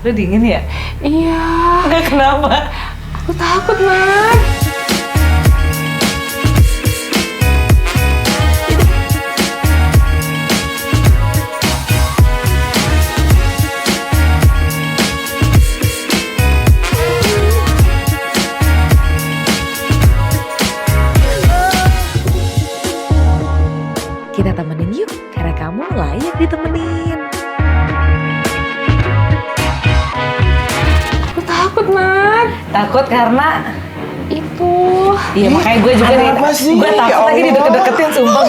Lu dingin ya? Iya. Enggak, kenapa? Aku takut, Man. Kita temenin yuk, karena kamu layak ditemenin. Aku takut, Man. Takut karena Itu. iya makanya gue juga Apa sih? gue takut Ya lagi Allah. dideket-deketin sumpah.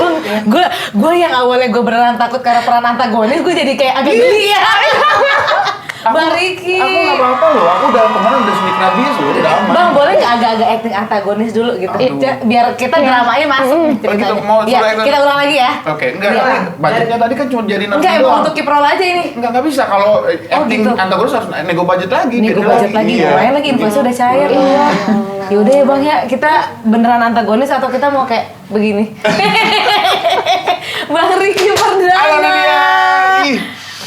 Gue yang awalnya gue beneran takut karena peran antagonis, gue jadi kayak agak geli ya. Bang Riki. Aku nggak apa-apa loh. Aku udah kemarin udah sneak nabis loh. Udah aman. Bang, boleh nggak agak-agak acting antagonis dulu gitu? Aduh. Biar kita dramanya masuk ceritanya. gitu, mau Iya, suruh acting? kita ulang lagi ya. Oke, enggak. Iya. Budgetnya tadi kan cuma jadi Enggak, emang untuk kiprol aja ini. Enggak bisa kalau acting gitu. antagonis harus nego budget lagi. Nih gue beda budget lagi, Iya. lumayan lagi invoice udah cair. Iya. Yaudah ya Bang ya, kita beneran antagonis atau kita mau kayak begini? Bang Riki Halo Perdana. Nadia. Ih,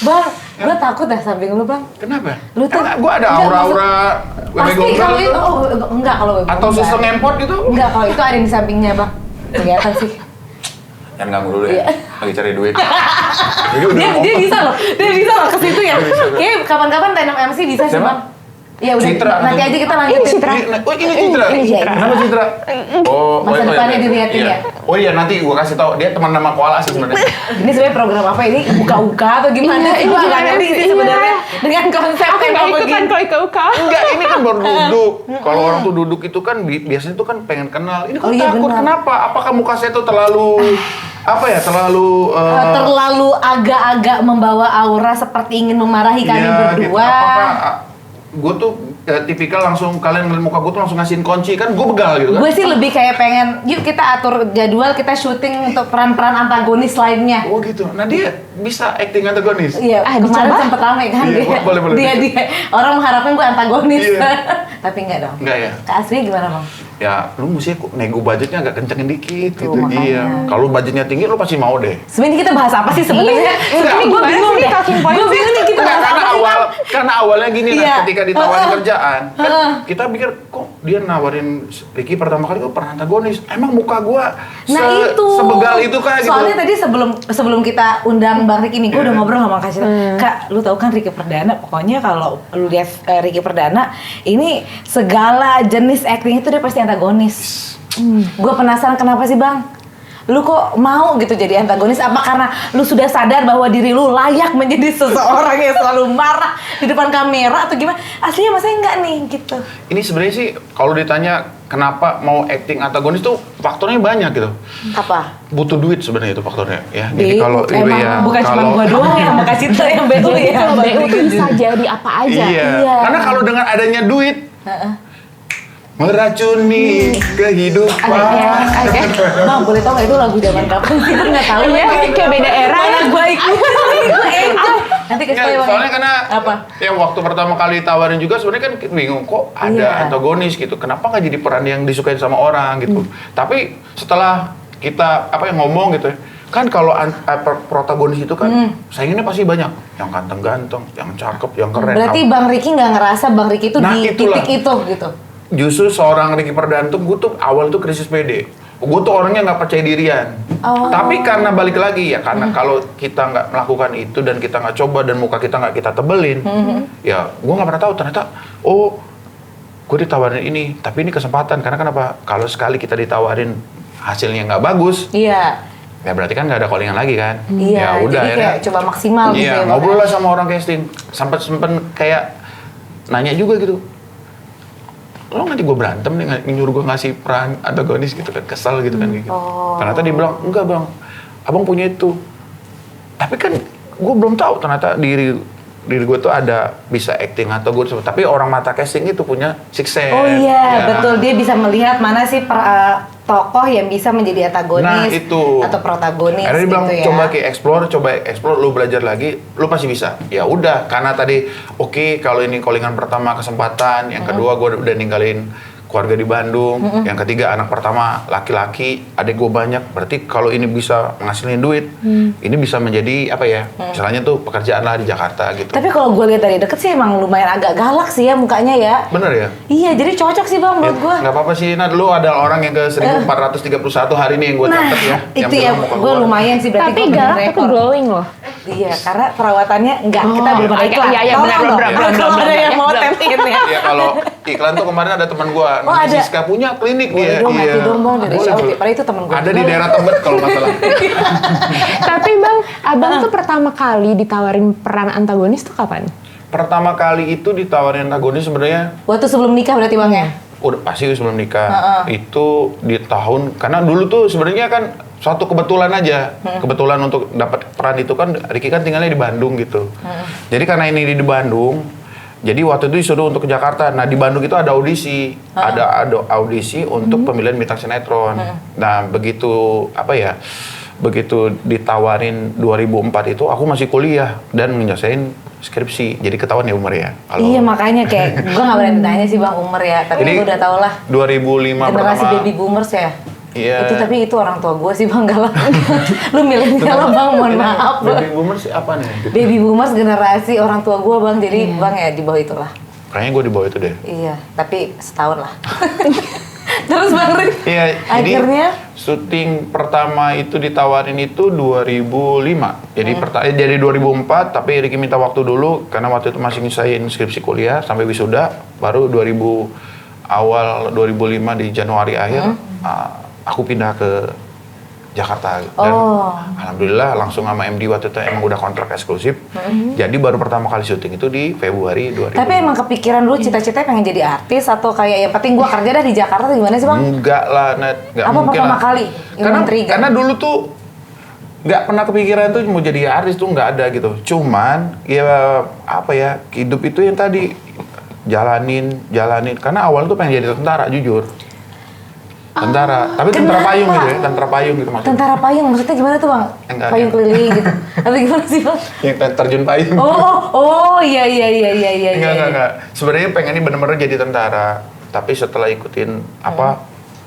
Bang, gue takut dah samping lu Bang. kenapa? Lu tuh Karena gua ada enggak, aura-aura Pasti gombal kalau gitu. itu, enggak kalau Atau enggak. susu ngempot gitu? Enggak, kalau itu ada di sampingnya Bang. Kelihatan sih. Jangan ganggu dulu Iya. ya. Lagi cari duit. Jadi udah Dia bisa loh, dia bisa loh ke situ ya. Dia bisa. Kayaknya kapan-kapan Tenom MC bisa sih Siapa? Bang. Iya udah, Citra. nanti aja kita Ini lanjutin. Citra. Oh ini Citra. Ini Citra. Kenapa Citra? Oh, Masa depannya dilihatin iya. ya? Oh iya nanti gua kasih tau dia teman nama koala sih sebenarnya. Ini sebenarnya program apa ini? Buka-buka atau gimana? Iya, sih? Gua nggak gimana ngerti sih? sih sebenarnya dengan konsep Aku tema nggak ikutan begini. kalau ikut-ikut. Enggak, ini kan baru duduk. Kalau orang tuh duduk itu kan biasanya tuh kan pengen kenal. Ini kok Oh iya, takut benar. kenapa? Apakah muka saya tuh terlalu apa ya? Terlalu Terlalu agak-agak membawa aura seperti ingin memarahi kami iya, gitu. berdua. Apakah gue tuh tipikal langsung kalian ngeliat muka gue tuh langsung ngasihin kunci kan gue begal gitu kan. Gue sih lebih kayak pengen, yuk kita atur jadwal, kita syuting untuk peran-peran antagonis lainnya. Oh gitu. Nah dia bisa acting antagonis. Iya, kemarin dicoba? sempet rame kan Iya, dia. boleh, boleh. Dia orang mengharapkan gue antagonis. Iya. Tapi enggak dong. Enggak ya? Kak Asri gimana Bang? Ya lu mesti nego budgetnya agak kencengin dikit Tuh, gitu. makanya. Iya. Kalau budgetnya tinggi lu pasti mau deh. Sebenarnya kita bahas apa sih sebenarnya? Iya, Sebenarnya gue gimana bingung sih deh. talking point? Gue bingung nih kita Enggak, bahas apa sih Bang? karena awalnya gini Iya. lah, ketika ditawarin Heeh. kerjaan, kan Heeh. kita pikir kok dia nawarin Ricky pertama kali kok pernah antagonis. Emang muka gua Nah itu sebegal itu kah gitu. Soalnya tadi sebelum kita undang Bang Riki nih, gue Iya. udah ngobrol sama Kak Citra. Kak, lu tahu kan Riki Perdana? Pokoknya kalau lu lihat Riki Perdana, ini segala jenis acting itu dia pasti antagonis. Gue penasaran kenapa sih Bang? Lu kok mau gitu jadi antagonis? Apa karena lu sudah sadar bahwa diri lu layak menjadi seseorang yang selalu marah di depan kamera atau gimana? Aslinya masa enggak nih gitu? Ini sebenarnya sih kalau ditanya kenapa mau acting antagonis tuh faktornya banyak gitu. Apa? Butuh duit sebenarnya itu faktornya ya. Jadi kalau emang ya, bukan cuma kalau- gua doang ya sama Kak Citra yang BU ya. BU tuh bisa jadi apa aja. Iya. Iya. Karena kalau dengan adanya duit meracuni kehidupan. Bang, boleh tau gak itu lagu zaman kapan sih? Gue gak tau Iya, kayak beda era Mana ya. gue ikutin nih, gue enjoy. Nanti kasih tau ya Bang. Soalnya karena Apa? ya waktu pertama kali ditawarin juga sebenarnya kan bingung kok ada Iya. antagonis gitu. Kenapa nggak jadi peran yang disukain sama orang gitu. Tapi setelah kita ngomong gitu ya, kan kalau protagonis itu kan saingannya pasti banyak. Yang ganteng-ganteng, yang cakep, yang keren. Berarti Bang Riki gak ngerasa Bang Riki itu Nah, di itulah. titik itu gitu? Justru seorang Ricky Perdana tuh gue tuh awal tuh krisis pede. Gue tuh orangnya nggak percaya dirian. Oh. Tapi karena balik lagi ya, karena kalau kita nggak melakukan itu dan kita nggak coba dan muka kita nggak kita tebelin, ya gue nggak pernah tahu ternyata oh gue ditawarin ini, tapi ini kesempatan. Karena kenapa? Kalau sekali kita ditawarin hasilnya nggak bagus, Iya. ya berarti kan nggak ada callingan lagi kan? Iya, Ya udah jadi kayak coba maksimal gitu ya Iya, Bang. ngobrol lah sama orang casting. Sampai kayak nanya juga gitu. Lo nanti gue berantem nih, nyuruh gue ngasih peran antagonis gitu kan, kesel gitu kan gitu. Oh. Ternyata dia bilang, enggak bang, abang punya itu. Tapi kan gue belum tahu ternyata diri gue tuh ada bisa acting atau gue, tapi orang mata casting itu punya sixth sense. Oh iya, Ya. betul. Dia bisa melihat mana sih tokoh yang bisa menjadi antagonis Nah, itu. atau protagonis Akhirnya dia bilang, gitu ya. coba explore, lu belajar lagi, lu pasti bisa. Ya udah, karena tadi oke, kalau ini callingan pertama kesempatan, yang kedua gue udah ninggalin keluarga di Bandung, yang ketiga anak pertama laki-laki, adik gue banyak. Berarti kalau ini bisa ngasilin duit, ini bisa menjadi apa ya? Misalnya tuh pekerjaan lah di Jakarta gitu. Tapi kalau gue lihat dari deket sih emang lumayan agak galak sih ya mukanya ya. Bener ya? Iya, jadi cocok sih bang menurut gue. Nggak apa-apa sih, nah dulu ada orang yang ke 1431 hari ini yang gue catat ya. yang Itu ya, bilang muka gue lumayan sih berarti Tapi gue galak tapi rekor. glowing loh. Iya, karena perawatannya enggak, kita belum ada iya, iklan. iya, iya, Tolong benar, dong, benar, kalau benar, ada benar, yang mau benar. tempin ya. Iya, kalau iklan tuh kemarin ada teman gue, namanya ada. Siska punya klinik Boleh dia. dong, nanti dong bang, dari Boleh, Shopee. boleh. Padahal itu temen gue Ada di juga. daerah Tebet kalau nggak salah. Tapi Bang, Abang tuh pertama kali ditawarin peran antagonis tuh kapan? Pertama kali itu ditawarin antagonis sebenarnya Waktu sebelum nikah berarti bang ya? udah pasti sebelum nikah. Itu di tahun, karena dulu tuh sebenarnya kan suatu kebetulan aja. Kebetulan untuk dapat peran itu kan Ricky kan tinggalnya di Bandung gitu. Jadi karena ini di Bandung, jadi waktu itu disuruh untuk ke Jakarta. Nah di Bandung itu ada audisi, ada audisi untuk pemilihan bintang sinetron. Nah begitu apa ya? Begitu ditawarin 2004 itu aku masih kuliah dan menyelesaikan skripsi. Jadi ketahuan ya umur ya. Iya makanya kayak gue nggak berani tanya sih bang umur ya, tapi Jadi, gue udah tau lah 2005 generasi pertama. baby boomers ya. Iya. Itu tapi itu orang tua gue sih bang galak. Lu milenial lah bang, mohon maaf. Baby boomers apa nih? Baby boomers generasi orang tua gue bang, jadi bang ya di bawah itulah. Kayaknya gue di bawah itu deh. Iya, tapi setahun lah. Terus bang Rick, Iya, akhirnya jadi syuting pertama itu ditawarin itu 2005. Jadi jadi 2004, tapi Ricky minta waktu dulu karena waktu itu masih nyesain skripsi kuliah sampai wisuda, baru 2000 2005 di Januari akhir aku pindah ke Jakarta dan alhamdulillah langsung sama MD waktu itu emang udah kontrak eksklusif. Jadi baru pertama kali syuting itu di Februari 2005. tapi emang kepikiran dulu cita-citanya pengen jadi artis atau kayak yang penting gue kerja dah di Jakarta atau gimana sih bang? Enggak lah, Net. Enggak Apa mungkin pertama lah. kali yang men-trigger? Karena dulu tuh nggak pernah kepikiran tuh mau jadi artis tuh nggak ada gitu. Cuman ya apa ya, hidup itu yang tadi jalanin. Karena awal tuh pengen jadi tentara, jujur. Tentara, tapi tentara Kenapa? payung gitu ya, tentara payung gitu maksudnya. Tentara payung maksudnya gimana tuh bang? Enggak, Payung enggak. keliling gitu. Atau gimana sih bang? Yang terjun payung. Oh, iya. Enggak. Sebenarnya pengennya bener-bener jadi tentara, tapi setelah ikutin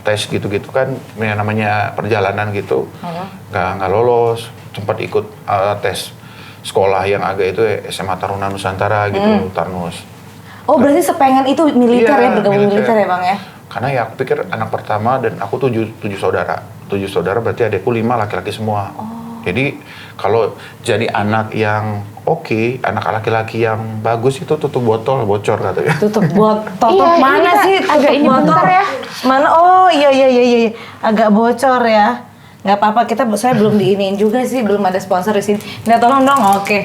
tes gitu-gitu kan, yang namanya perjalanan gitu, nggak lolos. Sempat ikut tes sekolah yang agak itu SMA Taruna Nusantara gitu, Tarnus. Oh berarti sepengen itu militer Iya, ya, bergabung militer ya bang ya? Karena ya aku pikir anak pertama dan aku tujuh saudara. 7 saudara berarti adekku 5 laki-laki semua. Jadi kalau jadi anak yang oke, anak laki-laki yang bagus itu tutup botol bocor katanya. Tutup botol Iya, ini mana kita sih? agak Tutup ini botol bentar ya. Mana? Oh iya. Agak bocor ya. Nggak apa-apa, saya belum diiniin juga sih, belum ada sponsor di sini. Nggak tolong dong, oke.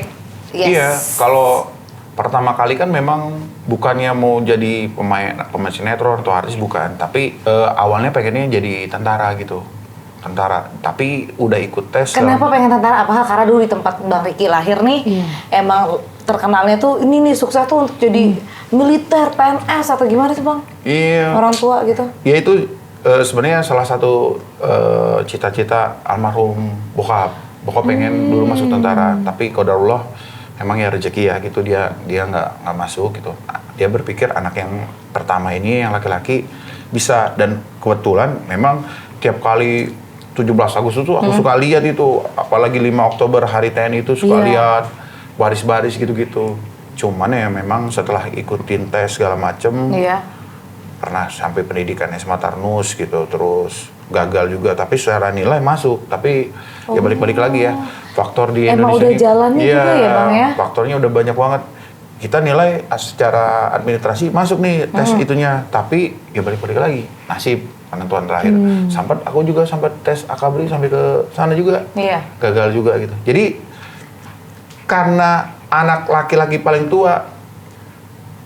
Yes. Iya, kalau pertama kali kan memang bukannya mau jadi pemain sinetron atau artis bukan, tapi awalnya pengennya jadi tentara gitu. Tentara, tapi udah ikut tes. Kenapa pengen tentara? Apakah karena dulu di tempat Bang Ricky lahir nih, emang terkenalnya tuh ini nih sukses tuh untuk jadi militer, PNS atau gimana sih bang? Iya. Orang tua gitu. Ya itu sebenarnya salah satu cita-cita almarhum bokap. Bokap pengen dulu masuk tentara, tapi qadarullah memang ya rezeki ya gitu, dia nggak masuk gitu. Dia berpikir anak yang pertama ini yang laki-laki bisa, dan kebetulan memang tiap kali 17 Agustus tuh aku suka lihat itu, apalagi 5 Oktober hari TNI itu suka lihat baris-baris gitu-gitu. Cuman ya memang setelah ikutin tes segala macem, pernah sampai pendidikan SMA Tarnus gitu, terus gagal juga, tapi secara nilai masuk, tapi ya balik-balik lagi ya, faktor di Emang Indonesia udah jalannya juga ya bang ya? Faktornya udah banyak banget. Kita nilai secara administrasi masuk nih tes itunya, tapi ya balik-balik lagi, nasib penentuan terakhir. Aku juga sempat tes Akabri sampai ke sana juga, gagal juga gitu. Jadi karena anak laki-laki paling tua,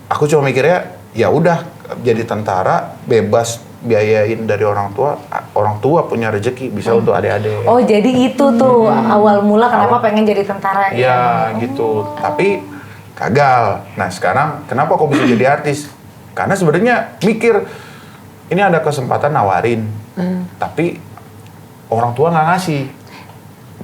aku cuma mikirnya ya udah jadi tentara, bebas biayain dari orang tua punya rezeki bisa untuk adik-adik. Oh jadi itu tuh awal mula kenapa pengen jadi tentara ya gitu, tapi gagal. Nah sekarang kenapa kok bisa jadi artis? Karena sebenarnya mikir ini ada kesempatan nawarin, tapi orang tua nggak ngasih.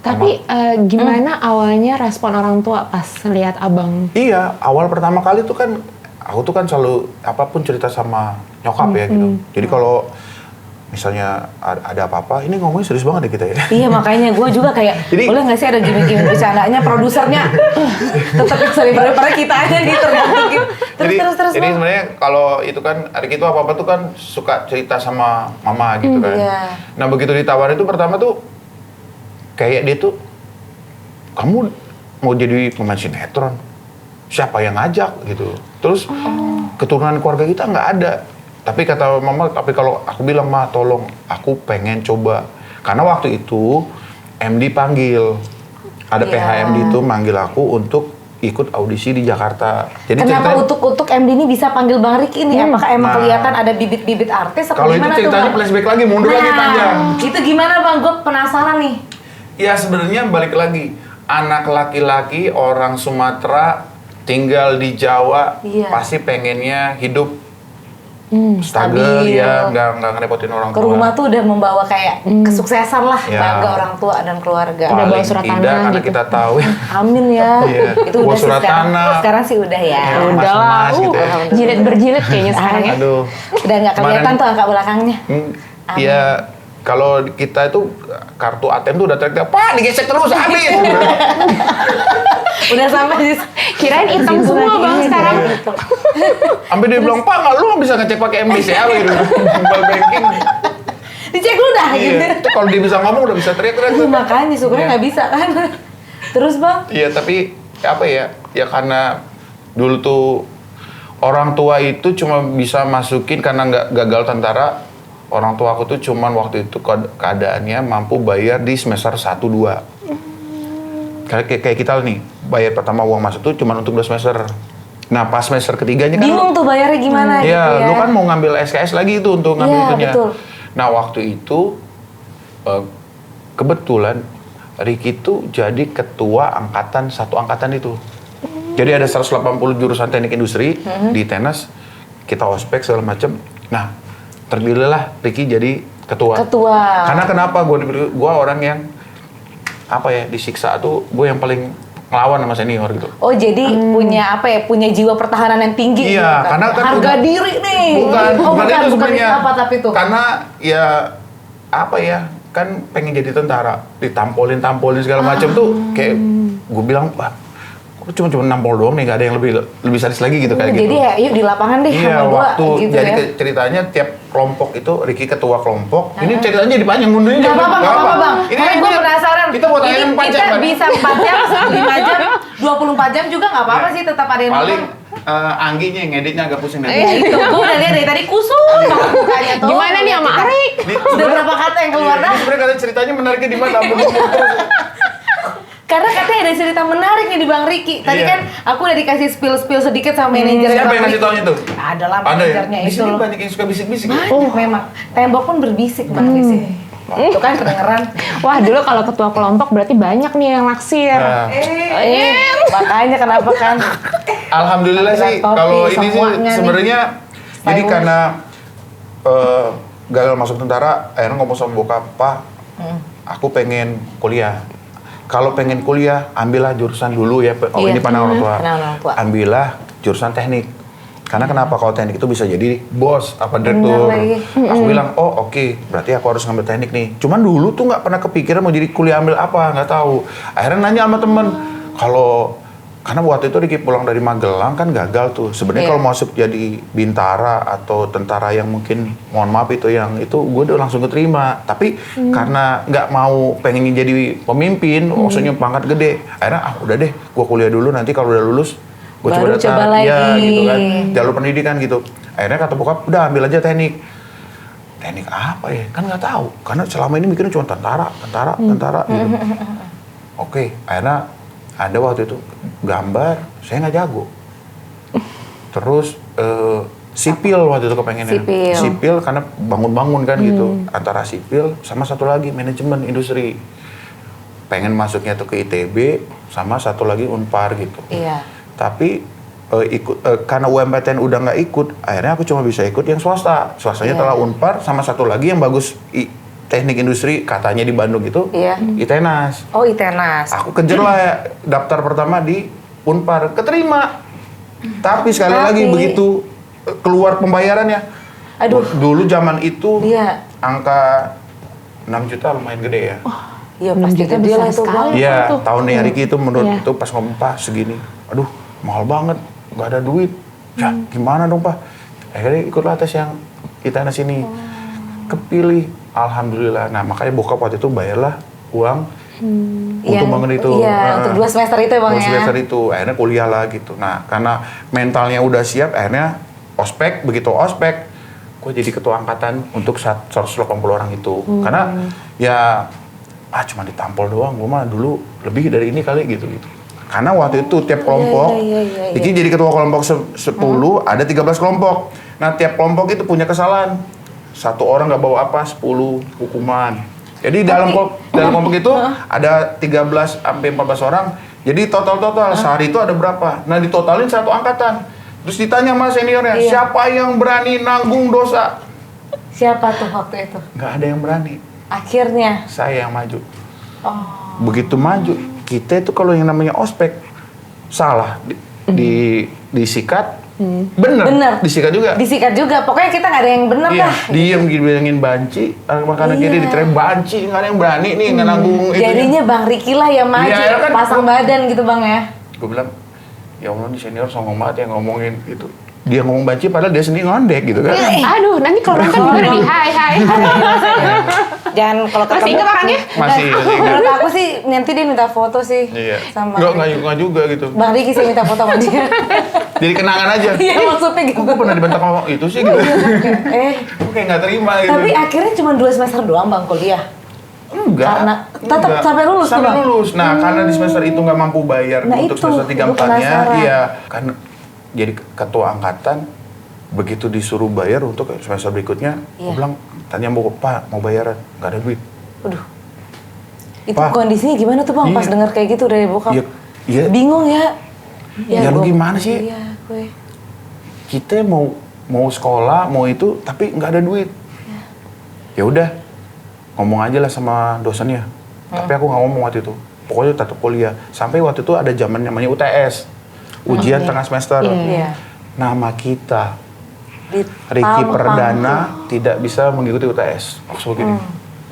Tapi gimana awalnya respon orang tua pas lihat abang? Iya, awal pertama kali tuh kan aku tuh kan selalu apapun cerita sama nyokap ya gitu. Jadi kalau misalnya ada apa-apa, ini ngomongnya serius banget deh kita ya. Iya makanya gue juga kayak Jadi- boleh nggak sih ada gimmick-gimmick bercandanya, produsernya tetap sering daripada kita aja nih tergantung gitu. Terus Jadi Bang. sebenarnya kalau itu kan Riki itu apa-apa tuh kan suka cerita sama mama gitu kan. Iya. Nah begitu ditawarin itu pertama tuh kayak dia tuh, kamu mau jadi pemain sinetron, siapa yang ngajak gitu. Terus keturunan keluarga kita nggak ada. Tapi kata mama, tapi kalau aku bilang, Ma tolong, aku pengen coba. Karena waktu itu MD panggil, ada Iya. PH MD itu manggil aku untuk ikut audisi di Jakarta. Jadi Kenapa ceritanya- untuk MD ini bisa panggil Bang Riki ini? Apakah emang Nah. kelihatan ada bibit-bibit artis atau Kalau itu gimana ceritanya Bang? flashback lagi, mundur lagi panjang. Itu gimana Bang? Gue penasaran nih. Ya sebenarnya balik lagi, anak laki-laki orang Sumatera tinggal di Jawa Iya. pasti pengennya hidup Stabil. stabil ya, nggak ngerepotin orang Ke tua. rumah tuh udah membawa kayak kesuksesan lah, Ya. bangga orang tua dan keluarga. Udah bawa Paling surat tidak tanah karena gitu. kita tahu ya. Amin ya. Iya. Itu Bawa udah sih surat sekarang. tanah. Sekarang sih udah ya. Ya. Udah lah, Mas-mas gitu ya. jilet berjilet kayaknya sekarang ya. Aduh. Udah nggak kelihatan Kemarin- tuh angka belakangnya. Ya kalau kita itu kartu ATM tuh udah teriak, Pak digesek terus habis. Udah sampai di Kirain hitam Situ semua lagi Bang ini, sekarang. gitu. Sampai dia bilang, Pak nggak lu nggak bisa ngecek pakai MBCA gitu, mobile banking. Dicek lu dah gitu. Iya. Itu kalau dia bisa ngomong udah bisa teriak-teriak. Iya, makanya syukurnya Iya. nggak bisa kan. Terus Bang? Iya tapi apa ya? Ya karena dulu tuh orang tua itu cuma bisa masukin karena nggak gagal tentara. Orang tua aku tuh cuman waktu itu keadaannya mampu bayar di semester 1-2. Kayak kita nih, bayar pertama uang masuk tuh cuman untuk 2 semester. Nah pas semester ketiganya kan Bingung tuh bayarnya gimana gitu Iya, ya. lu kan mau ngambil SKS lagi itu untuk ngambil Iya, itunya. betul. Nah, waktu itu kebetulan Riki tuh jadi ketua angkatan, satu angkatan itu. Jadi ada 180 jurusan teknik industri di tenas, kita ospek segala macem. Nah, terpilihlah Riki jadi ketua. Ketua. Karena kenapa? Gua orang yang apa ya, disiksa tuh gue yang paling ngelawan sama senior gitu. Oh jadi punya apa ya? Punya jiwa pertahanan yang tinggi. Iya, gitu karena kan harga udah- diri nih. Bukan, Oh bukan, itu bukan sebenarnya. apa tapi tuh. Karena ya apa ya, kan pengen jadi tentara, ditampolin segala macam tuh kayak gue bilang, wah, kok cuma nampol doang nih, gak ada yang lebih sadis lagi gitu kayak gitu. Jadi ya yuk di lapangan deh Iya, sama gua waktu gitu jadi ya. ceritanya tiap kelompok itu Riki ketua kelompok. Ini ceritanya dipanjang mundurin. Gak apa-apa Bang. Ini Karena gue penasaran. Kita buat Ini tayangan 4 jam kita kan? bisa 4 jam, 5 jam, 24 jam juga gak apa-apa Iya. sih, tetap ada yang Paling nonton. Angginya yang ngeditnya agak pusing Ya nanti. itu, gue udah lihat dari tadi kusut banget mukanya tuh. Gimana nih sama Arik? Udah berapa kata yang keluar Ini dah? sebenarnya kalian ceritanya menariknya di mana? Belum terus. Karena katanya ada cerita menarik nih di Bang Riki. Tadi Iya. kan aku udah dikasih spill sedikit sama manajer Siapa Bang yang ngasih Riki. taunya tuh? Adalah Ada ya? manajernya Di itu sini loh. banyak yang suka bisik-bisik. ya? Banyak memang. Tembok pun berbisik Bang di sini. Itu kan kedengeran. Wah dulu kalau ketua kelompok berarti banyak nih yang naksir. Nah, Makanya kenapa kan? Alhamdulillah sih Topi, kalau ini sih semuanya nih. sebenarnya jadi Stylish. karena gagal masuk tentara, akhirnya ngomong sama bokap, Pak, aku pengen kuliah. Kalau pengen kuliah, ambillah jurusan dulu ya. Oh Iya. ini pandangan orang tua. Pandangan orang tua. Ambillah jurusan teknik. Karena kenapa? Kalau teknik itu bisa jadi bos apa direktur. lagi. Aku bilang, oh oke, berarti aku harus ngambil teknik nih. Cuman dulu tuh nggak pernah kepikiran mau jadi kuliah ambil apa, nggak tahu. Akhirnya nanya sama temen, kalau karena waktu itu Riki pulang dari Magelang kan gagal tuh. Sebenarnya Iya. kalau masuk jadi bintara atau tentara yang mungkin, mohon maaf itu yang itu gue udah langsung keterima. Tapi karena nggak mau pengen jadi pemimpin, maksudnya pangkat gede. Akhirnya udah deh, gue kuliah dulu. Nanti kalau udah lulus gue Baru coba lagi. ya gitu kan, jalur pendidikan gitu. Akhirnya kata bokap, udah ambil aja teknik. Teknik apa ya? Kan nggak tahu. Karena selama ini mikirnya cuma tentara gitu. Oke, akhirnya ada waktu itu gambar, saya nggak jago. Terus sipil waktu itu kepengennya. Sipil. Karena bangun-bangun kan gitu. Antara sipil sama satu lagi manajemen industri. Pengen masuknya tuh ke ITB sama satu lagi Unpar gitu. Iya. Tapi karena UMPTN udah nggak ikut, akhirnya aku cuma bisa ikut yang swasta. Swastanya Iya. telah Unpar sama satu lagi yang bagus teknik industri katanya di Bandung itu, Iya. ITENAS. Oh ITENAS. Aku kejar lah ya, daftar pertama di Unpar, keterima. Tapi sekali Tapi- lagi begitu keluar pembayarannya. Aduh. Dulu zaman itu Iya. angka 6 juta lumayan gede ya. Iya 6 pasti juta gede besar lah itu bang. sekali. Iya, tuh? tahunnya Ricky itu menurut Iya. itu pas ngomong Pak segini. Aduh, mahal banget, nggak ada duit. Ya, gimana dong Pak? Akhirnya ikutlah tes yang kita sini. Kepilih, alhamdulillah. Nah, makanya bokap waktu itu bayarlah uang untuk bangun itu. Iya, untuk 2 semester itu ya bang 2 ya. semester itu, akhirnya kuliah lah gitu. Nah, karena mentalnya udah siap, akhirnya ospek, begitu ospek, gue jadi ketua angkatan untuk 180 orang itu. Karena ya, cuma ditampol doang, gue mah dulu lebih dari ini kali gitu. Karena waktu itu tiap kelompok, iya. Iki jadi ketua kelompok 10, ada 13 kelompok. Nah, tiap kelompok itu punya kesalahan. Satu orang nggak bawa apa, 10 hukuman. Jadi dalam kelompok itu ada 13 sampai 14 orang. Jadi total sehari itu ada berapa? Nah, ditotalin satu angkatan. Terus ditanya sama seniornya, Iya. siapa yang berani nanggung dosa? Siapa tuh waktu itu? Nggak ada yang berani. Akhirnya. Saya yang maju. Oh. Begitu maju, kita itu kalau yang namanya ospek salah disikat, bener, disikat juga. Disikat juga. Pokoknya kita nggak ada yang bener Iya, dah. diem dibilangin banci, makanan Iya. kiri diterem banci, nggak ada yang berani nih nggak nanggung itu. Jadinya Bang Ricky lah yang maju, Iya, kan pasang badan gitu bang ya. Gue bilang, ya Allah nih senior songong banget yang ngomongin itu. Dia ngomong banci padahal dia sendiri ngondek gitu kan. Aduh, nanti kalau nonton gimana nih? Hai. Jangan kalau Masih ketemu ingat orangnya? Masih ingat. Menurut aku sih nanti dia minta foto sih. Iya. Sama Nggak juga gitu. Bang Ricky sih minta foto sama dia. Jadi kenangan aja. Iya maksudnya gitu. Kok gue pernah dibentak sama itu sih gitu. Gue kayak nggak terima gitu. Tapi akhirnya cuma 2 semester doang bang kuliah. Enggak. Karena tetap enggak. sampai lulus tuh, Sampai Bang? lulus. Nah, karena di semester itu nggak mampu bayar Nah, untuk itu, semester 3 gua 4-nya, penasaran. iya. Kan jadi ketua angkatan, begitu disuruh bayar untuk semester berikutnya, Iya. gue bilang, tanya mau Pak, mau bayaran, nggak ada duit. Waduh. Itu Pak. kondisinya gimana tuh bang pas Iya. dengar kayak gitu dari bokap? Iya. Bingung ya. Ya, lu gua- gimana sih? Iya, gue. Kita mau sekolah, mau itu, tapi nggak ada duit. Ya udah, ngomong aja lah sama dosennya. Tapi aku nggak ngomong waktu itu. Pokoknya tetap kuliah. Sampai waktu itu ada zaman namanya UTS, ujian tengah semester. Iya. Nama kita Ricky Ditampang Perdana tuh. tidak bisa mengikuti UTS. Maksud gini.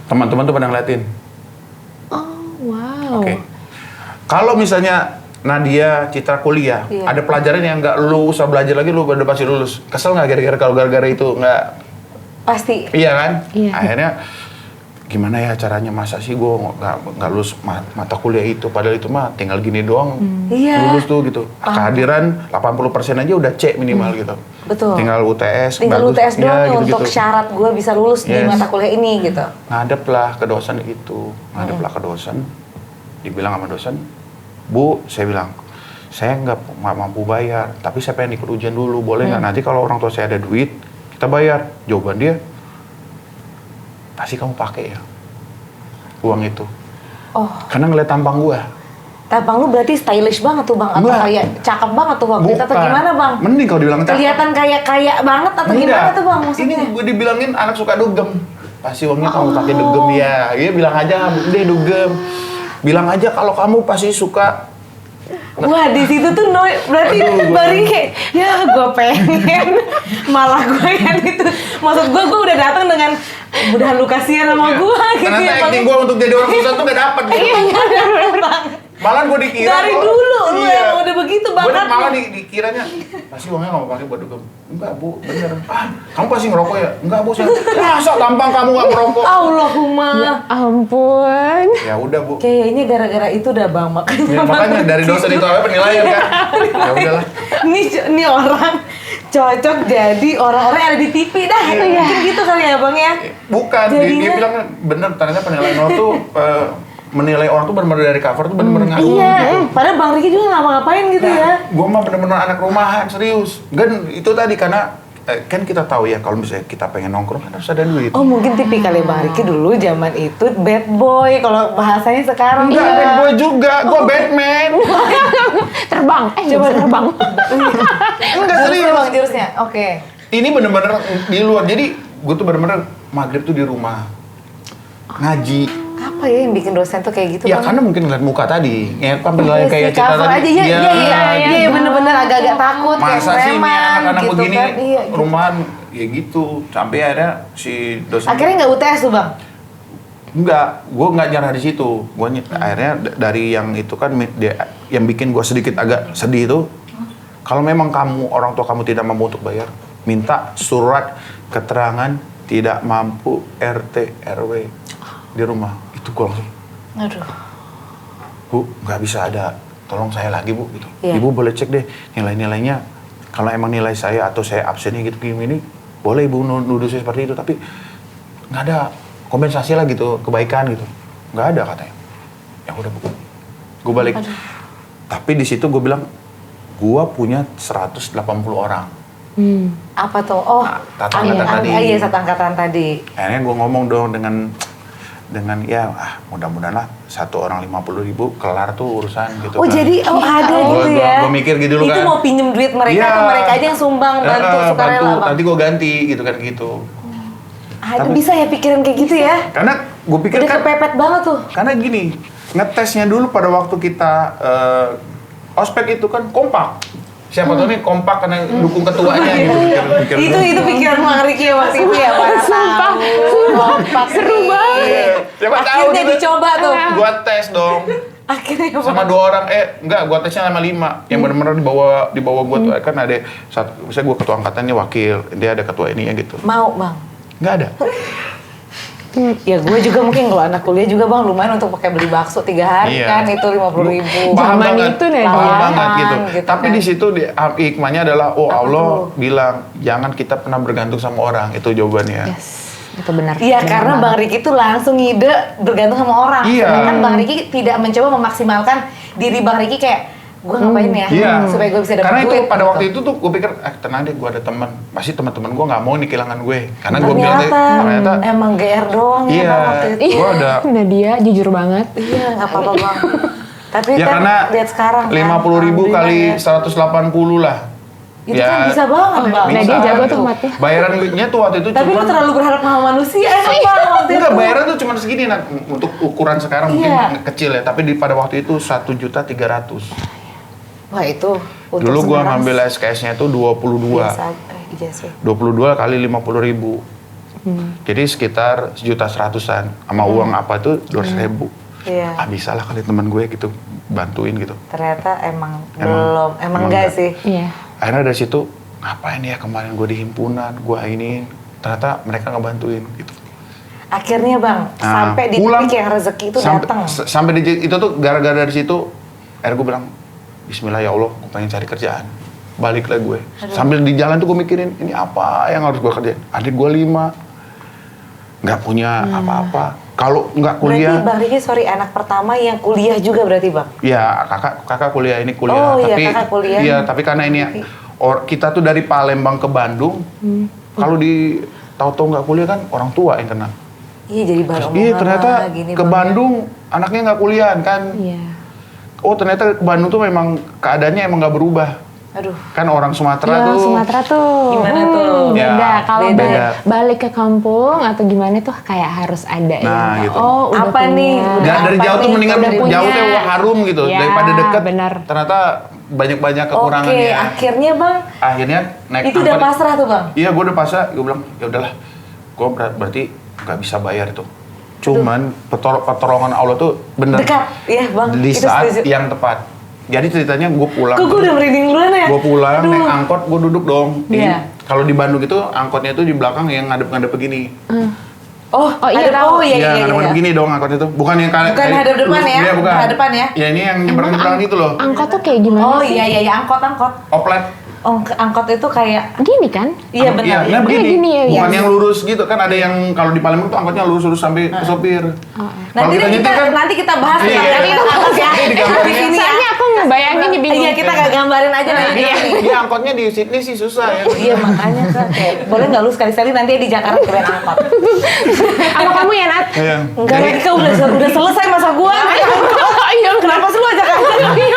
Teman-teman tuh pada ngeliatin. Wow. Oke. Kalau misalnya Nadia Citra kuliah, Iya. ada pelajaran yang nggak lu usah belajar lagi, lu udah pasti lulus. Kesel nggak gara-gara itu nggak? Pasti. Iya kan? Iya. Akhirnya gimana ya caranya, masa sih gue nggak lulus mata kuliah itu, padahal itu mah tinggal gini doang Iya. lulus tuh gitu. Kehadiran 80% aja udah C minimal gitu. Betul. Tinggal UTS Tinggal bagus. UTS doang Ya, nih gitu-gitu. untuk syarat gue bisa lulus di Yes. mata kuliah ini gitu. Ngadep lah ke dosen itu, ngadep lah ke dosen, dibilang sama dosen, Bu, saya bilang, saya nggak mampu bayar, tapi saya pengen ikut ujian dulu, boleh nggak? Nanti kalau orang tua saya ada duit, kita bayar. Jawaban dia, pasti kamu pakai ya uang itu, Oh, karena ngeliat tampang gua. tampang lu berarti stylish banget tuh bang, atau Enggak. kayak cakep banget tuh waktu itu atau Bukan. gimana bang? Mending kalau dibilang cakep. Kelihatan kayak kaya banget atau Enggak. gimana tuh bang maksudnya? Ini gue dibilangin anak suka dugem. Pasti uangnya kamu pakai dugem ya. Iya bilang aja, deh dugem. Bilang aja kalau kamu pasti suka. Wah di situ tuh berarti baru kayak ya gue pengen malah gue yang itu maksud gue udah datang dengan mudahan lu kasihan sama gue gitu Ternyata ya acting gue untuk jadi orang susah tuh gak dapet gitu. bang. Malah gue dikira Dari kok- dulu lu iya. yang udah begitu Gue banget. malah dikiranya pasti uangnya kamu pakai buat dugem. Enggak Bu, bener. Kamu pasti ngerokok ya? Enggak Bu, saya. Masa tampang kamu gak ngerokok? Allahumma. Ampun. Ya udah Bu. Kayaknya gara-gara itu udah bang Ya, makanya dari dosen itu apa penilaian kan? Ya udahlah. Ini orang cocok jadi orang-orang yang ada di TV dah. Mungkin gitu kali ya bang ya. Bukan, dia Jadinya- bilang bener, ternyata penilaian orang tuh menilai orang tuh bener-bener dari cover tuh bener-bener ngaruh Iya, gitu. padahal Bang Ricky juga ngapa-ngapain gitu ya. Gue mah bener-bener anak rumahan, serius. Kan itu tadi karena kan kita tahu ya kalau misalnya kita pengen nongkrong kan harus ada duit. Oh mungkin tipikalnya Bang Ricky dulu zaman itu bad boy kalau bahasanya sekarang. Enggak, ya. bad boy juga, gue Batman. Terbang. Coba Bisa terbang. Enggak Jurusnya serius. Bang jurusnya. Oke. Ini bener-bener di luar, jadi gue tuh bener-bener maghrib tuh di rumah ngaji. Apa ya yang bikin dosen tuh kayak gitu? Ya Bang? karena mungkin ngeliat muka tadi, ya kan penilaian Iya kayak sih, kita cover tadi. aja, iya, bener-bener agak-agak takut, kayak Masa sih nih preman, anak-anak gitu begini kan, iya, gitu. rumahan ya gitu. Sampai akhirnya si dosen Akhirnya nggak UTS tuh bang? enggak, gue nggak nyerah di situ. Gue akhirnya dari yang itu kan yang bikin gue sedikit agak sedih itu, kalau memang orang tua kamu tidak mampu untuk bayar, minta surat keterangan tidak mampu RT RW di rumah. Itu gue langsung, Aduh. Bu, nggak bisa ada, tolong saya lagi Bu gitu. Iya. Ibu boleh cek deh nilai-nilainya. Kalau emang nilai saya atau saya absennya gitu gini, boleh Ibu nuduh saya seperti itu. Tapi nggak ada kompensasi lah gitu, kebaikan gitu. Nggak ada katanya. Ya udah Bu, gue balik. Aduh. Tapi di situ gue bilang, gue punya 180 orang. Apa tuh? Oh, Satu angkatan tadi. Iya, satu angkatan tadi. Akhirnya gue ngomong dong dengan ya mudah-mudahan lah 1 orang 50.000 kelar tuh urusan gitu Oh kan. jadi ada gitu ya? Gue mikir gitu Itu kan. mau pinjem duit mereka Iya. atau mereka aja yang sumbang bantu sukarela bang? nanti gue ganti gitu kan gitu. Ada bisa ya pikiran kayak gitu ya? Karena gue pikir Udah kan, kepepet banget tuh. karena gini, ngetesnya dulu pada waktu kita ospek itu kan kompak. Siapa tahu nih kompak karena dukung ketuanya gitu. Itu pikiran Bang Riki ya waktu itu ya, mana Sumpah, tahu. Kompak seru nih. banget. Siapa tahu Akhirnya gitu. dicoba tuh. Gua tes dong. Akhirnya Sama 2 orang, enggak, gua tesnya sama 5. Yang benar-benar di bawah gua tuh kan ada satu, misalnya gua ketua angkatannya wakil, dia ada ketua ini ya gitu. mau bang. Enggak ada. Ya gue juga mungkin kalau anak kuliah juga bang lumayan untuk pakai beli bakso 3 hari Iya. kan itu 50.000. Paham Zaman banget, itu, Nadia. paham banget gitu. Gitu Tapi kan. di situ hikmahnya adalah, Apa Allah tuh? bilang jangan kita pernah bergantung sama orang, itu jawabannya. Yes, itu benar. Iya Benar karena banget. Bang Riki tuh langsung ngide bergantung sama orang. Iya. Sedangkan Bang Riki tidak mencoba memaksimalkan diri Bang Riki kayak gue ngapain ya Iya. supaya gue bisa dapat Karena itu duit. pada gitu. waktu itu tuh gue pikir, tenang deh, gue ada teman. Pasti teman-teman gue nggak mau nih kehilangan gue. Karena gue bilang deh, ternyata emang GR doang ya Iya. Bang waktu itu. Gua ada. Nadia jujur banget. Iya nggak apa-apa Bang. Tapi ya kan karena lihat sekarang kan, 50.000 kali Alhamdulillah ya. 180 lah. Itu kan bisa banget Bang. Nah, dia jago tuh matnya. Bayarannya tuh waktu itu Tapi lu terlalu berharap sama manusia emang Bang waktu itu. Enggak, bayaran tuh cuma segini nah, untuk ukuran sekarang Iya. mungkin kecil ya, tapi pada waktu itu 1.300.000. Wah itu untuk Dulu gua sembarang ngambil SKS-nya itu 22. biasa ijazah. 22 kali 50.000. Jadi sekitar 1.100.000-an sama uang apa tuh 200.000. Iya. Ah bisa lah kali teman gue gitu bantuin gitu. Ternyata emang Emang enggak enggak. sih. Iya. Akhirnya dari situ ngapain ya kemarin gue di himpunan, gue ini ternyata mereka ngebantuin gitu. Akhirnya Bang, Nah, sampai di pulang, titik yang rezeki itu datang. Sampai di itu tuh gara-gara dari situ, akhirnya gue bilang, Bismillah ya Allah, gue pengen cari kerjaan. Balik lah gue. Sambil di jalan tuh gue mikirin, ini apa yang harus gue kerjain? Adik gue 5, nggak punya apa-apa. Kalau nggak kuliah, Berarti Bang Riki, sorry, anak pertama yang kuliah juga berarti Bang? ya kakak kuliah ini kuliah. Oh, iya, tapi kakak kuliah. Iya, tapi karena ini kita tuh dari Palembang ke Bandung, kalau di tahu-tahu nggak kuliah kan orang tua yang kena. Iya jadi baru Iya ternyata gini ke Bang, ya. Bandung anaknya nggak kuliah kan. Iya. Oh ternyata ke Bandung tuh memang keadaannya emang nggak berubah. Aduh. Kan orang Sumatera Ya, tuh. Sumatera tuh. Gimana tuh? Ya, Beda. Kalau beda. balik ke kampung atau gimana tuh kayak harus ada Nah, ya. gitu. Oh, udah Apa punya. nih? Dari Apa jauh tuh nih? mendingan Udah punya. jauh tuh wah harum gitu Ya, daripada deket. benar. Ternyata banyak Oke, kekurangannya. akhirnya Bang, Akhirnya naik itu udah angkot. pasrah tuh Bang? Iya, gue udah pasrah. Gue bilang ya udahlah, gue berarti nggak bisa bayar itu. Cuman pertolongan Allah tuh bener Dekat, iya Bang. di Itu saat setuju. yang tepat. Jadi ceritanya gue pulang. Kok gue udah merinding duluan ya? Gue pulang Aduh. naik angkot, gue duduk dong. Iya. Kalau di Bandung itu angkotnya itu di belakang yang ngadep-ngadep begini. Oh, Oh, iya, tahu. iya, Iya, iya, ngadep-ngadep iya. begini dong angkot itu. Bukan yang Bukan hadap depan ya? Iya, bukan. Hadapan ya? Ya ini yang nyebrang-nyebrang itu loh. Angkot tuh kayak gimana Oh sih? iya, iya, iya, angkot. Oplet. Oh, angkot itu kayak, Gini kan? iya benar. Iya, nah begini. Gini ya, Bukan iya. yang lurus gitu kan, ada yang kalau di Palembang tuh angkotnya lurus-lurus sampai ke sopir. Nanti deh nanti kita bahas Iya, tentang iya. angkot ya. Ini digambarnya. Di sini ya. Soalnya aku ngebayangin nih bingung. Iya, kita nggak gambarin aja nanti. Iya, angkotnya di Sydney sih susah ya. Iya makanya kan kayak boleh nggak lu sekali-sekali nanti di Jakarta keren angkot. Apa kamu ya, Nat? Iya. Enggak Jadi- lagi kan udah selesai masa gua. Iya, Kenapa sih lu ajak aja?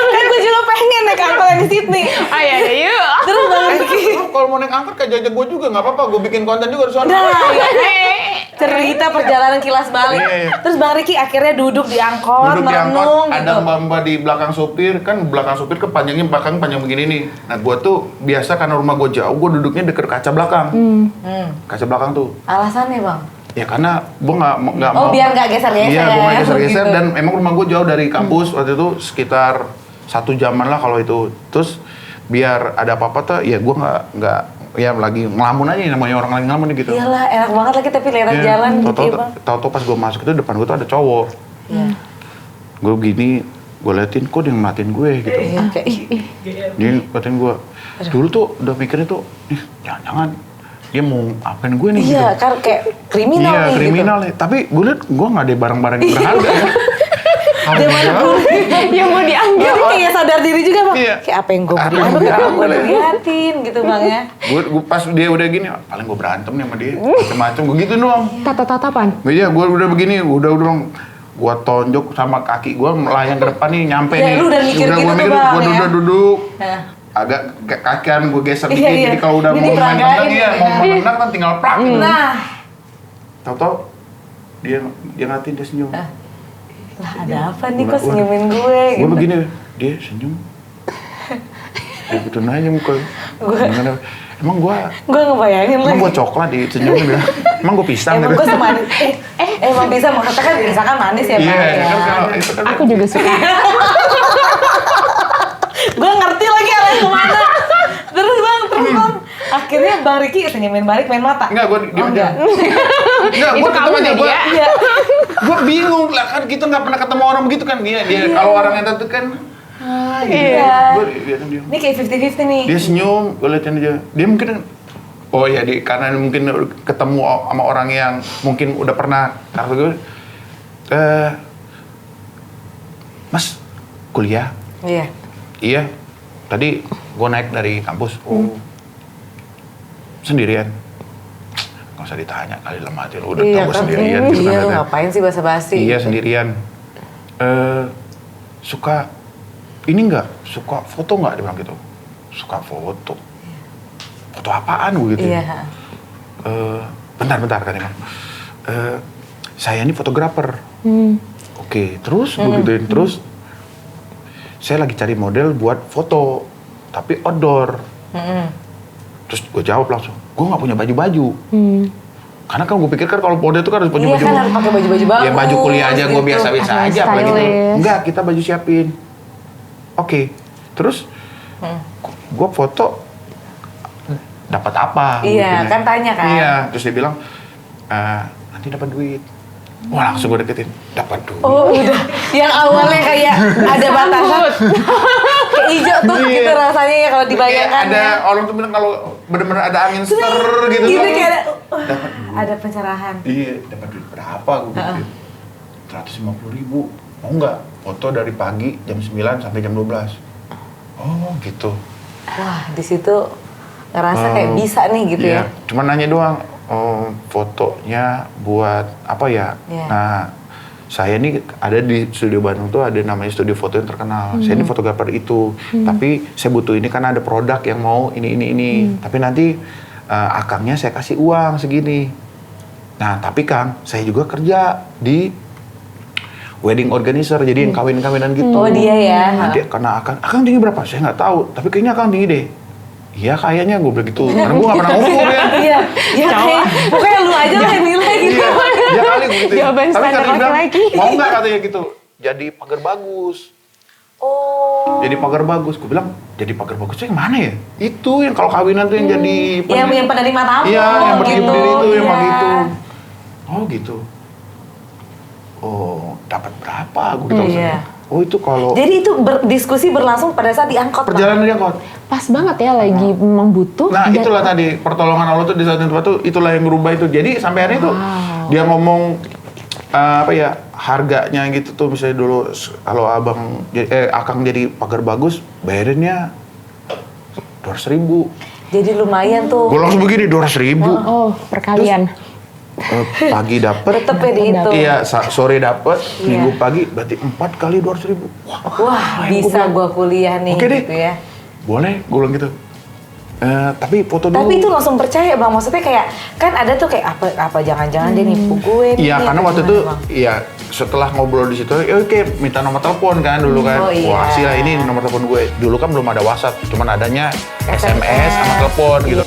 Kan gua juga pengen naik angkot yang di Sydney. Oh iya, iya, yuk. Terus Bang Riki. Kalau kalau mau naik angkot kayak jajak gue juga, nggak apa-apa. Gue bikin konten juga di sana. Nah, ya. Cerita perjalanan kilas balik. Iya. Terus Bang Riki akhirnya duduk di angkot, Duduk di angkot, merenung gitu. ada mbak-mbak di belakang supir, kan belakang supir ke panjangnya belakang panjang begini nih. Nah gue tuh biasa karena rumah gue jauh, gue duduknya deket kaca belakang. Kaca belakang tuh. Alasannya Bang? Ya karena gue nggak Oh mau. biar nggak geser-geser. Iya, gue nggak geser-geser gitu. dan emang rumah gue jauh dari kampus waktu itu sekitar 1 jaman lah kalau itu. Terus biar ada apa-apa tuh, ya gue nggak ya lagi ngelamun aja, namanya orang lagi ngelamun gitu. Iyalah enak banget lagi tapi lihat Iya, jalan gitu ya Bang. Tahu-tahu pas gue masuk itu depan gue tuh ada cowok. Gue gini, gue liatin kok dia ngeliatin gue gitu. Iya, kayak, ih, Dia ngeliatin gue. Dulu tuh udah mikirnya tuh, jangan-jangan dia mau apain gue nih iya gitu. kan kayak kriminal Iya, nih kriminal nih. Tapi gue liat gue nggak ada barang-barang yang berharga ya. Dia mana Alhamdulillah. Yang mau diambil. Jadi kayak sadar diri juga Bang. Iya. Kayak apa yang gue Apa beli, yang apa gue yang gue ambil ya? liatin gitu Bang ya. Gue pas dia udah gini, paling gue berantem nih sama dia, macem-macem, gue gitu doang. Tata-tatapan. Iya, gue udah begini, udah gue tonjok sama kaki gue melayang ke depan nih, nyampe Ya, nih. lu udah mikir gitu gue tuh, Bang, gue ya? duduk, Nah. agak kakian gue geser Iya, dikit, iya. jadi kalau udah Ini mau main diperagain tendang ya, gitu mau ya. menendang kan tinggal plak. Nah, Tahu-tahu dia ngatin, dia senyum. lah ada apa nih kok senyumin gue Gue gitu. begini, dia senyum. Dia gitu aja muka. Gimana? Emang gue Gue ngebayangin lagi. coklat di senyumin ya. Emang gue pisang Emang gitu. gue semanis. Emang bisa maksudnya kan misalkan manis ya Bang. Iya, ya. kan kalau itu kan. Aku juga suka. Gue ngerti lagi arah kemana. Terus Bang. Akhirnya Bang Riki senyumin balik main mata. Enggak, gue diem aja. enggak. Enggak, Itu gue kamu tetep aja. deh dia. Iya. Gue bingung lah, kan kita nggak pernah ketemu orang begitu kan. Dia kalau orang yang itu kan. Iya. Gue liatin dia. Ini kayak 50-50 nih. Dia senyum, gue liatin aja. Dia mungkin, oh ya, karena mungkin ketemu sama orang yang mungkin udah pernah. Kata gue, Mas, kuliah? Iya. Iya. Tadi gue naik dari kampus. Oh, sendirian. Gak usah ditanya kali lemah hati lu udah Iya tahu gue kan. sendirian gitu Iya kan. lu katanya. ngapain sih basa-basi? Iya sendirian. Suka ini nggak? Suka foto nggak? Dia bilang gitu. Suka foto. Foto apaan gue gitu? Iya. Bentar kan emang. Saya ini fotografer. Oke, terus gue gituin. Terus saya lagi cari model buat foto, tapi outdoor. Terus gue jawab langsung, gue nggak punya baju-baju. Karena kan gue pikir kan kalau model itu kan harus punya Iya baju. kan harus pakai baju-baju bagus. Ya baju kuliah aja gue gitu. biasa-biasa Harus aja, apalagi itu. stylish. Enggak, kita baju siapin. Oke, terus gue foto dapat apa? Iya, Gua kan tanya kan? Iya, terus dia bilang nanti dapat duit. Wah langsung gue deketin, dapat duit. Oh udah, yang awalnya kayak ada batasan, kayak hijau tuh Iya. gitu rasanya ya kalau dibayangkan. Ada ya. orang tuh bilang kalau bener-bener ada angin ser gitu Gitu kan. kayak ada, Dapat duit. ada pencerahan. Iya, dapat duit berapa gue gitu. 150.000. Mau nggak? Foto dari pagi jam 9 sampai jam 12. Oh gitu. Wah di situ ngerasa kayak bisa nih gitu Iya, ya. cuma nanya doang. Fotonya buat apa ya? Iya. Nah, saya ini ada di studio Bandung tuh ada namanya studio foto yang terkenal. Saya ini fotografer itu, tapi saya butuh ini karena ada produk yang mau ini. Tapi nanti akangnya saya kasih uang segini. Nah, tapi Kang, saya juga kerja di wedding organizer, jadi yang kawin-kawinan gitu. Oh dia ya. Nah, dia karena akang tinggi berapa? Saya nggak tahu, tapi kayaknya akang tinggi deh. Iya kayaknya gue begitu, karena gue nggak pernah ngukur ya. Iya, ya kayak pokoknya lu aja lah yang nilai gitu. Iya kali gue gitu. Jawaban Tapi standar katanya bilang, laki-laki. mau nggak katanya gitu, jadi pagar bagus. Oh. Jadi pagar bagus, gue bilang jadi pagar bagusnya yang mana ya? Itu yang kalau kawinan tuh yang jadi. Yang penerima tamu. Iya, yang berdiri gitu. itu, yang Iya. pakai itu. Oh gitu. Oh, dapat berapa? Gue gitu. Iya. Oh itu kalau Jadi itu diskusi berlangsung pada saat diangkot. Bang? perjalanan dia kok. Pas banget ya lagi memang butuh. Nah dan- itulah tadi pertolongan Allah tuh di saat itu tuh itulah yang merubah itu. Jadi sampai hari itu dia ngomong apa ya harganya gitu tuh misalnya dulu kalau akang jadi pagar bagus bayarinnya 200.000. Jadi lumayan tuh. Gue langsung begini 200.000. Oh, perkalian. Pagi dapet. Tetep ya dihitung. Iya sore dapet Iya. minggu pagi berarti 4 kali 200.000. Wah bisa gua kuliah nih Oke deh. gitu ya. Boleh, gue bilang gitu. Tapi foto dulu. Tapi itu langsung percaya bang, maksudnya kayak kan ada tuh kayak apa jangan-jangan dia nipu gue nih. Iya, karena atau waktu gimana, itu Bang? ya setelah ngobrol di situ, ya oke minta nomor telepon kan dulu kan. Oh, iya. Wah, sila ini nomor telepon gue. Dulu kan belum ada WhatsApp, cuman adanya SMS sama SMS. telepon gitu.